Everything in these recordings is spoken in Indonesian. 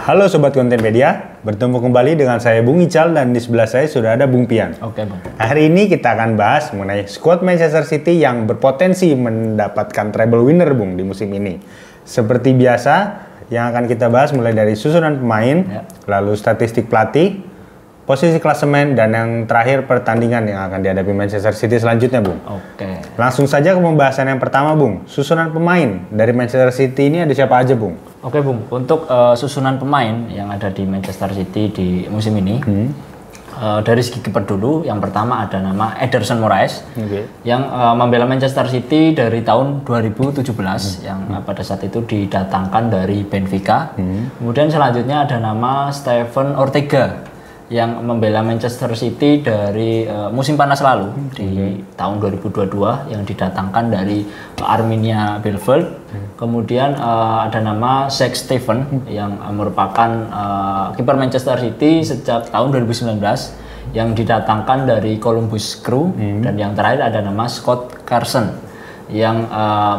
Halo Sobat Konten Media, bertemu kembali dengan saya Bung Ical dan di sebelah saya sudah ada Bung Pian. Oke, Bung. Hari ini kita akan bahas mengenai skuad Manchester City yang berpotensi mendapatkan treble winner, Bung, di musim ini. Seperti biasa, yang akan kita bahas mulai dari susunan pemain, lalu statistik pelatih, posisi klasemen, dan yang terakhir pertandingan yang akan dihadapi Manchester City selanjutnya, Bung. Oke. Langsung saja ke pembahasan yang pertama, Bung. Susunan pemain dari Manchester City ini ada siapa aja, Bung? Oke, Bung. Untuk susunan pemain yang ada di Manchester City di musim ini, dari segi kiper dulu, yang pertama ada nama Ederson Moraes, yang membela Manchester City dari tahun 2017, yang pada saat itu didatangkan dari Benfica. Kemudian selanjutnya ada nama Steven Ortega, yang membela Manchester City dari musim panas lalu di tahun 2022, yang didatangkan dari Arminia Bielefeld. Kemudian ada nama Zach Steffen, yang merupakan kiper Manchester City sejak tahun 2019, yang didatangkan dari Columbus Crew. Dan yang terakhir ada nama Scott Carson, yang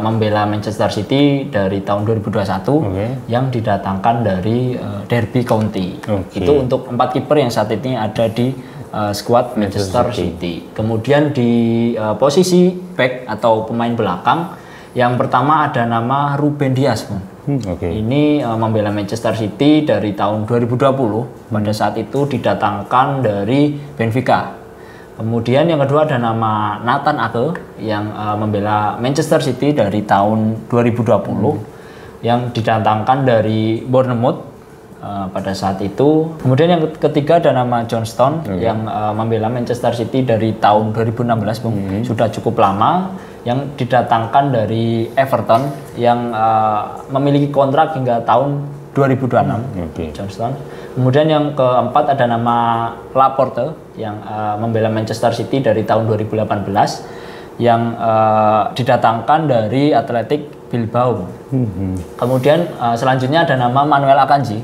membela Manchester City dari tahun 2021, yang didatangkan dari Derby County. Itu untuk 4 kiper yang saat ini ada di skuad Manchester City. Kemudian di posisi back atau pemain belakang, yang pertama ada nama Ruben Dias, Ini membela Manchester City dari tahun 2020, pada saat itu didatangkan dari Benfica. Kemudian yang kedua ada nama Nathan Ake, yang membela Manchester City dari tahun 2020, yang didatangkan dari Bournemouth pada saat itu. Kemudian yang ketiga ada nama John Stone, yang membela Manchester City dari tahun 2016, Bung. Sudah cukup lama, yang didatangkan dari Everton, yang memiliki kontrak hingga tahun 2026, John Stone. Kemudian yang keempat ada nama Laporte, yang membela Manchester City dari tahun 2018, yang didatangkan dari Athletic Bilbao. Kemudian selanjutnya ada nama Manuel Akanji,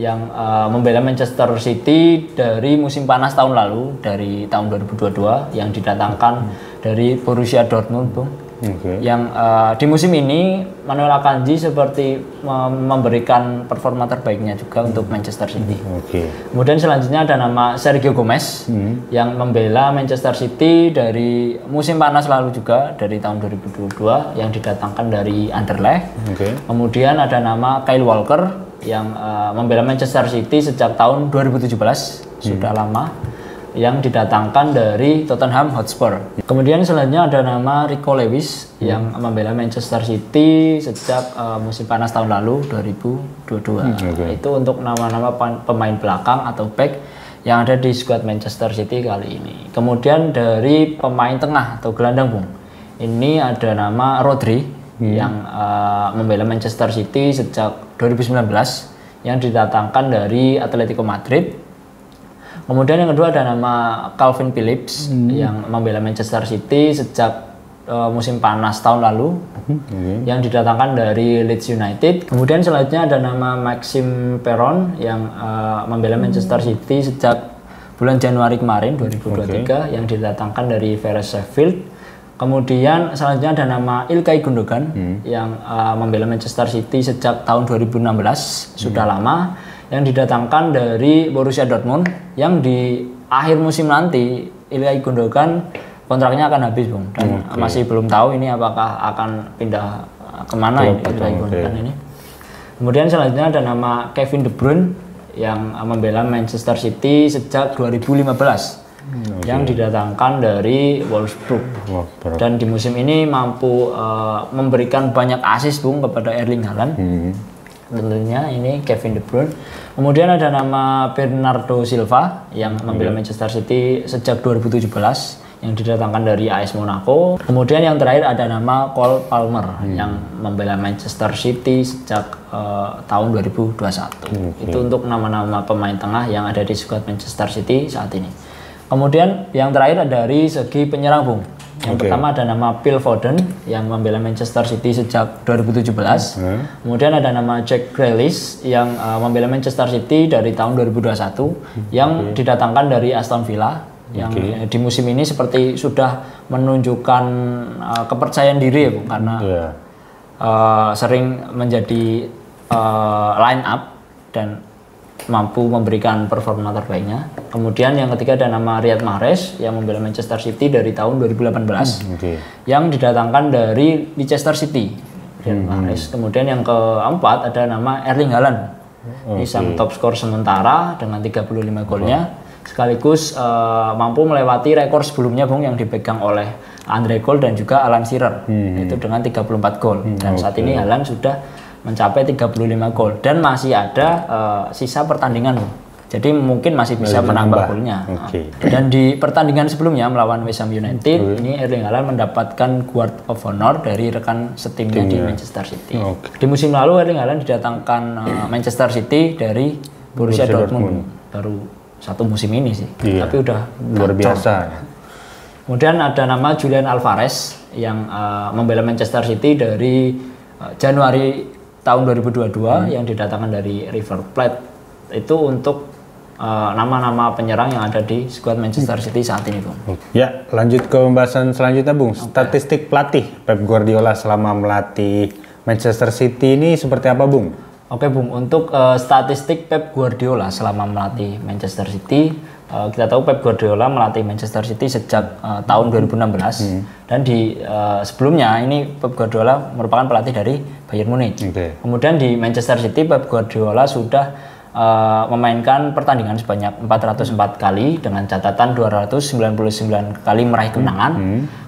yang membela Manchester City dari musim panas tahun lalu, dari tahun 2022, yang didatangkan dari Borussia Dortmund, Bung. Yang di musim ini Manuel Akanji seperti memberikan performa terbaiknya juga untuk Manchester City. Kemudian selanjutnya ada nama Sergio Gomez, yang membela Manchester City dari musim panas lalu juga, dari tahun 2022, yang didatangkan dari Anderlecht. Kemudian ada nama Kyle Walker, yang membela Manchester City sejak tahun 2017, sudah lama, yang didatangkan dari Tottenham Hotspur. Kemudian selanjutnya ada nama Rico Lewis, yang membela Manchester City sejak musim panas tahun lalu 2022. Itu untuk nama-nama pemain belakang atau back yang ada di skuad Manchester City kali ini. Kemudian dari pemain tengah atau gelandang, Bung, ini ada nama Rodri, yang membela Manchester City sejak 2019, yang didatangkan dari Atletico Madrid. Kemudian yang kedua ada nama Calvin Phillips, yang membela Manchester City sejak musim panas tahun lalu, yang didatangkan dari Leeds United. Kemudian selanjutnya ada nama Maxime Peron, yang membela Manchester City sejak bulan Januari kemarin 2023, yang didatangkan dari Forest Sheffield. Kemudian selanjutnya ada nama Ilkay Gundogan, yang membela Manchester City sejak tahun 2016, sudah lama, yang didatangkan dari Borussia Dortmund, yang di akhir musim nanti Ilkay Gundogan kontraknya akan habis, Bung, dan masih belum tahu ini apakah akan pindah kemana ini Ilkay Gundogan ini. Kemudian selanjutnya ada nama Kevin De Bruyne, yang membela Manchester City sejak 2015, yang didatangkan dari Wolfsburg. Dan di musim ini mampu memberikan banyak assist, Bung, kepada Erling Haaland. Tentunya ini Kevin De Bruyne. Kemudian ada nama Bernardo Silva, yang membela Manchester City sejak 2017, yang didatangkan dari AS Monaco. Kemudian yang terakhir ada nama Cole Palmer, yang membela Manchester City sejak tahun 2021. Itu untuk nama-nama pemain tengah yang ada di skuad Manchester City saat ini. Kemudian yang terakhir dari segi penyerang, Bung. Yang pertama ada nama Phil Foden, yang membela Manchester City sejak 2017. Kemudian ada nama Jack Grealish, yang membela Manchester City dari tahun 2021, yang didatangkan dari Aston Villa, yang di musim ini seperti sudah menunjukkan kepercayaan diri, ya, Bung, karena sering menjadi line up dan mampu memberikan performa terbaiknya. Kemudian yang ketiga ada nama Riyad Mahrez yang membela Manchester City dari tahun 2018 yang didatangkan dari Leicester City. Riyad Mahrez. Kemudian yang keempat ada nama Erling Haaland. Ini sang top skor sementara dengan 35 golnya sekaligus mampu melewati rekor sebelumnya Bung yang dipegang oleh Andre Cole dan juga Alan Shearer itu dengan 34 gol. Dan saat ini Haaland sudah mencapai 35 gol dan masih ada sisa pertandingan. Jadi mungkin masih bisa menambah golnya. Dan di pertandingan sebelumnya melawan West Ham United, ini Erling Haaland mendapatkan Guard of Honor dari rekan setimnya di Manchester City. Di musim lalu Erling Haaland didatangkan Manchester City dari Borussia Dortmund. Baru satu musim ini sih, tapi udah luar biasa. Kemudian ada nama Julian Alvarez yang membela Manchester City dari Januari tahun 2022 yang didatangkan dari River Plate. Itu untuk nama-nama penyerang yang ada di skuad Manchester City saat ini, Bung. Ya, lanjut ke pembahasan selanjutnya, Bung. Statistik pelatih Pep Guardiola selama melatih Manchester City ini seperti apa, Bung? Oke, Bung. Untuk statistik Pep Guardiola selama melatih Manchester City, kita tahu Pep Guardiola melatih Manchester City sejak tahun 2016 dan di sebelumnya ini Pep Guardiola merupakan pelatih dari Bayern Munich. Kemudian di Manchester City Pep Guardiola sudah memainkan pertandingan sebanyak 404 kali dengan catatan 299 kali meraih kemenangan,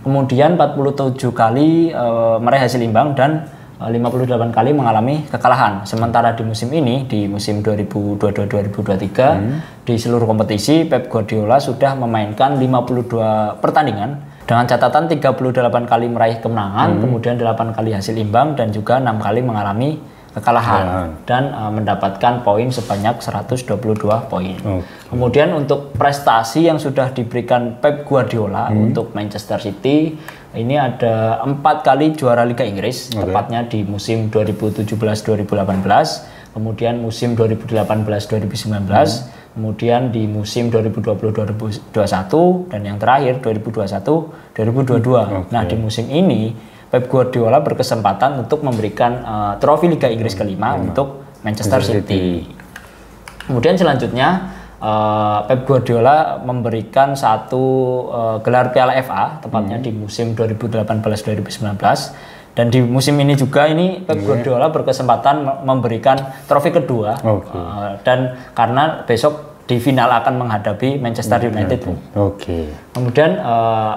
kemudian 47 kali meraih hasil imbang dan 58 kali mengalami kekalahan. Sementara di musim ini, di musim 2022-2023, di seluruh kompetisi Pep Guardiola sudah memainkan 52 pertandingan dengan catatan 38 kali meraih kemenangan, kemudian 8 kali hasil imbang dan juga 6 kali mengalami kekalahan dan mendapatkan poin sebanyak 122 poin. Kemudian untuk prestasi yang sudah diberikan Pep Guardiola untuk Manchester City, ini ada 4 kali juara Liga Inggris, tepatnya di musim 2017-2018, kemudian musim 2018-2019, kemudian di musim 2020-2021, dan yang terakhir 2021-2022. Nah, di musim ini Pep Guardiola berkesempatan untuk memberikan trofi Liga Inggris kelima untuk Manchester City. Kemudian selanjutnya Pep Guardiola memberikan satu gelar Piala FA tepatnya di musim 2018-2019 dan di musim ini juga Pep Guardiola berkesempatan memberikan trofi kedua dan karena besok di final akan menghadapi Manchester United. Kemudian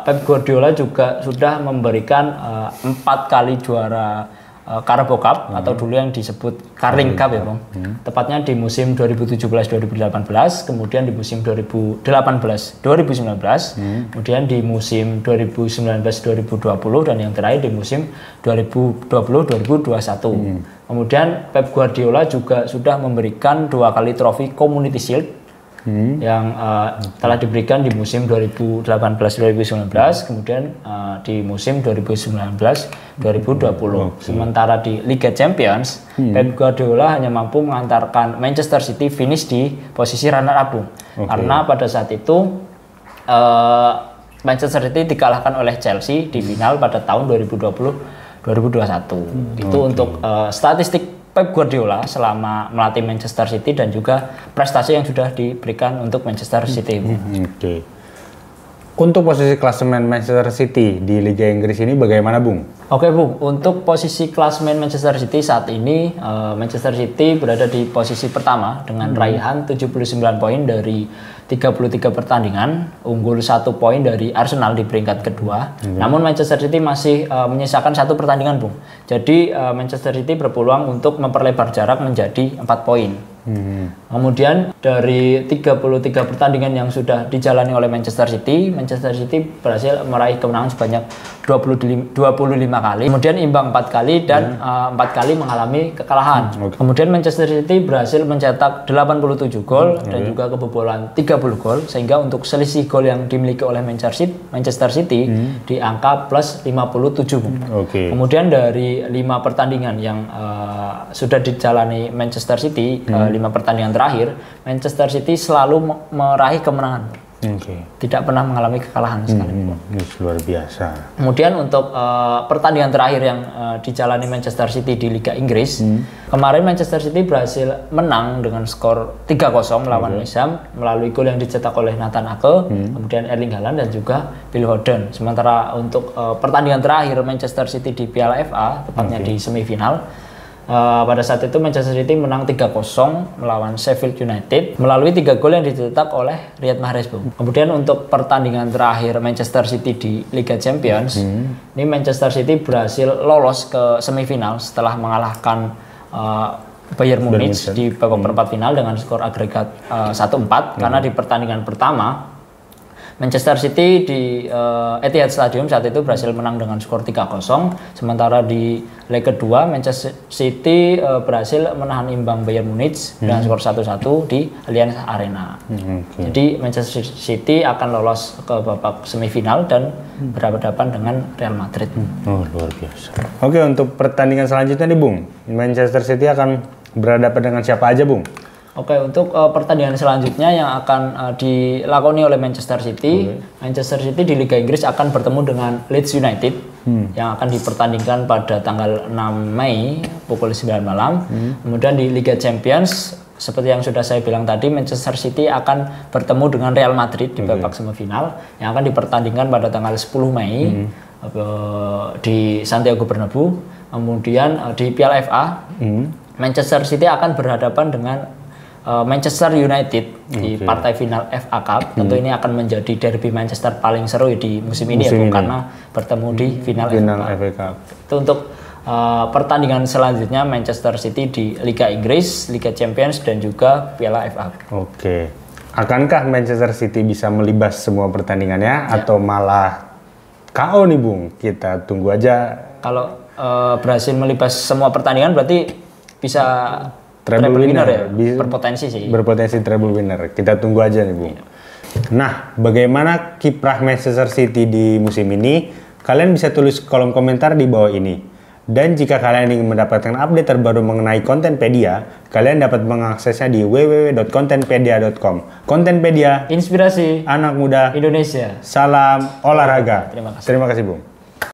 Pep Guardiola juga sudah memberikan 4 kali juara Carabao Cup atau dulu yang disebut Carling Cup ya, Bang. Tepatnya di musim 2017-2018, kemudian di musim 2018-2019, kemudian di musim 2019-2020 dan yang terakhir di musim 2020-2021. Kemudian Pep Guardiola juga sudah memberikan 2 kali trofi Community Shield yang telah diberikan di musim 2018-2019, kemudian di musim 2019-2020. Sementara di Liga Champions, Pep Guardiola hanya mampu mengantarkan Manchester City finish di posisi runner-up, karena pada saat itu Manchester City dikalahkan oleh Chelsea di final pada tahun 2020-2021. Itu untuk statistik Pep Guardiola selama melatih Manchester City dan juga prestasi yang sudah diberikan untuk Manchester City. Untuk posisi klasemen Manchester City di Liga Inggris ini bagaimana, Bung? Oke, Bung. Untuk posisi klasemen Manchester City saat ini, Manchester City berada di posisi pertama dengan raihan 79 poin dari 33 pertandingan, unggul 1 poin dari Arsenal di peringkat kedua. Namun Manchester City masih menyisakan 1 pertandingan, Bung. Jadi Manchester City berpeluang untuk memperlebar jarak menjadi 4 poin. Kemudian dari 33 pertandingan yang sudah dijalani oleh Manchester City berhasil meraih kemenangan sebanyak 25 kali, kemudian imbang 4 kali dan 4 kali mengalami kekalahan. Kemudian Manchester City berhasil mencetak 87 gol dan juga kebobolan 30 gol, sehingga untuk selisih gol yang dimiliki oleh Manchester City di angka plus 57. Kemudian dari 5 pertandingan yang sudah dijalani Manchester City, 5 pertandingan terakhir, Manchester City selalu meraih kemenangan. Tidak pernah mengalami kekalahan sekalipun. Luar biasa. Kemudian untuk pertandingan terakhir yang dijalani Manchester City di Liga Inggris, kemarin Manchester City berhasil menang dengan skor 3-0 melawan West Ham melalui gol yang dicetak oleh Nathan Ake, kemudian Erling Haaland dan juga Phil Foden. Sementara untuk pertandingan terakhir Manchester City di Piala FA, tepatnya di semifinal, pada saat itu Manchester City menang 3-0 melawan Sheffield United melalui 3 gol yang dicetak oleh Riyad Mahrez, Bung. Kemudian untuk pertandingan terakhir Manchester City di Liga Champions, ini Manchester City berhasil lolos ke semifinal setelah mengalahkan Bayern Munich di babak perempat final dengan skor agregat 1-4 karena di pertandingan pertama Manchester City di Etihad Stadium saat itu berhasil menang dengan skor 3-0, sementara di leg kedua Manchester City berhasil menahan imbang Bayern Munich dengan skor 1-1 di Allianz Arena. Jadi Manchester City akan lolos ke babak semifinal dan berhadapan dengan Real Madrid. Oh, luar biasa. Oke, untuk pertandingan selanjutnya nih, Bung. Manchester City akan berhadapan dengan siapa aja, Bung? Oke, untuk pertandingan selanjutnya yang akan dilakoni oleh Manchester City, Manchester City di Liga Inggris akan bertemu dengan Leeds United yang akan dipertandingkan pada tanggal 6 Mei pukul 9 malam. Kemudian di Liga Champions, seperti yang sudah saya bilang tadi, Manchester City akan bertemu dengan Real Madrid di babak semifinal yang akan dipertandingkan pada tanggal 10 Mei di Santiago Bernabeu. Kemudian di Piala FA, Manchester City akan berhadapan dengan Manchester United di partai final FA Cup. Tentu ini akan menjadi derby Manchester paling seru di musim ini ya, karena bertemu di final FA Cup. Itu untuk pertandingan selanjutnya Manchester City di Liga Inggris, Liga Champions dan juga Piala FA. Oke. Akankah Manchester City bisa melibas semua pertandingannya atau malah KO nih, Bung? Kita tunggu aja. Kalau berhasil melibas semua pertandingan berarti bisa treble winner ya, berpotensi sih. Berpotensi treble winner. Kita tunggu aja nih, Bung. Nah, bagaimana kiprah Manchester City di musim ini? Kalian bisa tulis kolom komentar di bawah ini. Dan jika kalian ingin mendapatkan update terbaru mengenai Kontenpedia, kalian dapat mengaksesnya di www.kontenpedia.com. Kontenpedia, inspirasi anak muda Indonesia. Salam olahraga. Terima kasih. Terima kasih, Bung.